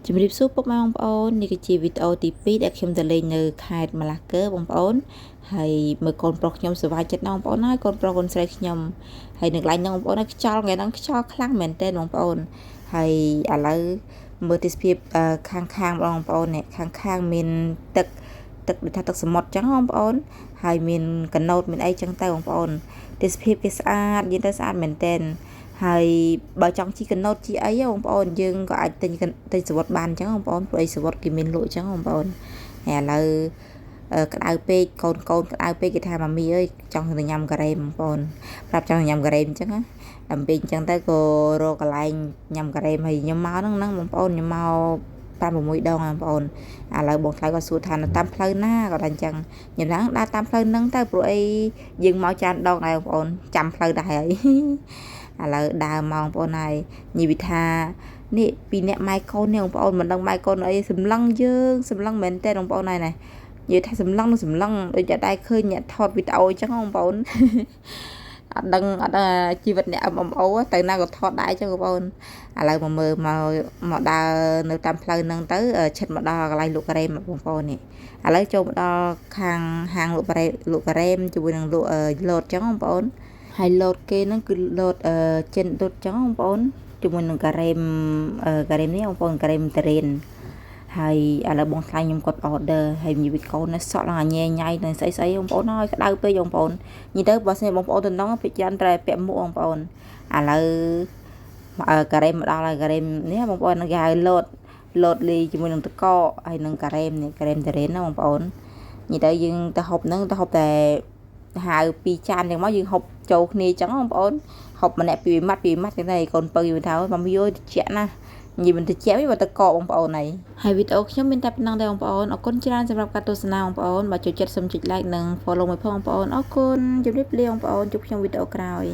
ជំរាបសួរពុកម៉ែបងប្អូននេះគឺជាវីដេអូទី2ដែលខ្ញុំទៅលេងនៅខេត្តម៉ាឡាកើបងប្អូនហើយមើលកូនប្រុសខ្ញុំសុវត្ថិចិត្តណាស់បងប្អូនហើយកូនប្រុសកូនស្រីខ្ញុំហើយនៅកន្លែងហ្នឹងបងប្អូនខ្យល់ថ្ងៃហ្នឹងខ្យល់ខ្លាំងមែនទែនបងប្អូនហើយឥឡូវមើលទេសភាពខាងបងប្អូននេះខាងមានទឹកដូចថាទឹកសមុទ្រចឹងបងប្អូនហើយមានកណូតមានអីចឹងទៅបងប្អូនទេសភាពវាស្អាតនិយាយទៅស្អាតមែនទែនហើយបើចង់ជីកណូតជីអីបងប្អូនយើងក៏អាចទិញសវត្តបានអញ្ចឹងបងប្អូនព្រោះអីសវត្តគេមានលក់អញ្ចឹងបងប្អូនហើយឥឡូវក្តៅពេកកូនក្តៅពេកគេថាម៉ាមីអើយចង់ទៅញ៉ាំការ៉េមបងប្អូនប្រាប់ចង់ញ៉ាំការ៉េមអញ្ចឹងណាដើម្បីអញ្ចឹងទៅក៏រកកន្លែងញ៉ាំការ៉េមហើយខ្ញុំមកហ្នឹងបងប្អូនខ្ញុំមក5-6 ដងបងប្អូនឥឡូវបងថ្លៃក៏សួរថានៅតាមផ្លូវណាក៏ថាអញ្ចឹងខ្ញុំឡើងដើរតាមផ្លូវហ្នឹងទៅព្រោះអីយើងមកច្រើនដងហើយបងប្អូនចាំផ្លូវដែរហើយឥឡូវដើរមកបងប្អូនហើយនិយាយពីថានេះពីអ្នកម៉ែកូននេះបងប្អូនមិនដឹងម៉ែកូនអីសម្លឹងយើងសម្លឹងមែនតើបងប្អូនហើយណានិយាយថាសម្លឹងដូចតែឃើញអ្នកថតវីដេអូអញ្ចឹងបងប្អូនអត់ដឹងជីវិតអ្នកMMOទៅណាក៏ថតដែរចឹងបងប្អូនឥឡូវមកមើលមកដើរនៅតាមផ្លូវហ្នឹងទៅឈិតមកដល់កន្លែងលក់ការ៉េមបងប្អូននេះឥឡូវចូលមកដល់ខាងហាងលក់ការ៉េមជាមួយនឹងលក់លូតចឹងបងប្អូនហើយលូតគេហ្នឹងគឺលូតចិនដុតចឹងបងប្អូនជាមួយនឹងការ៉េមនេះបងប្អូនការ៉េមតេរ៉េនហើយឥឡូវបងថ្លៃខ្ញុំគាត់ order ហើយមានវីកូនសក់ឡើងញ៉ៃនឹងស្អីបងប្អូនហើយក្តៅពេកបងប្អូននិយាយទៅបើសិនបងប្អូនទៅដល់ពេកច្រើនតែពាក់មួកបងប្អូនឥឡូវការ៉េមមកដល់ហើយការ៉េមនេះបងប្អូនគេហៅលូតលីជាមួយនឹងតកហើយនឹងការ៉េមនេះការ៉េមតេរ៉េនណាបងប្អូននិយាយទៅយើងទៅហូបហ្នឹងទៅហូបតែហៅ2ចានចឹងមកយើងហូបចូលគ្នាចឹងបងប្អូនហូបម្នាក់2ម៉ាត់ចឹងទៅកូនពៅយូរថាម៉ាមីអើយត្រជាក់ណាស់និយាយមិនត្រជាក់ទេបើតកបងប្អូនហើយវីដេអូខ្ញុំមានតែប៉ុណ្ណឹងដែរបងប្អូនអរគុណច្រើនសម្រាប់ការទស្សនាបងប្អូនបើចូលចិត្តសូមចុច like និង follow មួយផងបងប្អូនអរគុណជម្រាបលាបងប្អូនជួបខ្ញុំវីដេអូក្រោយ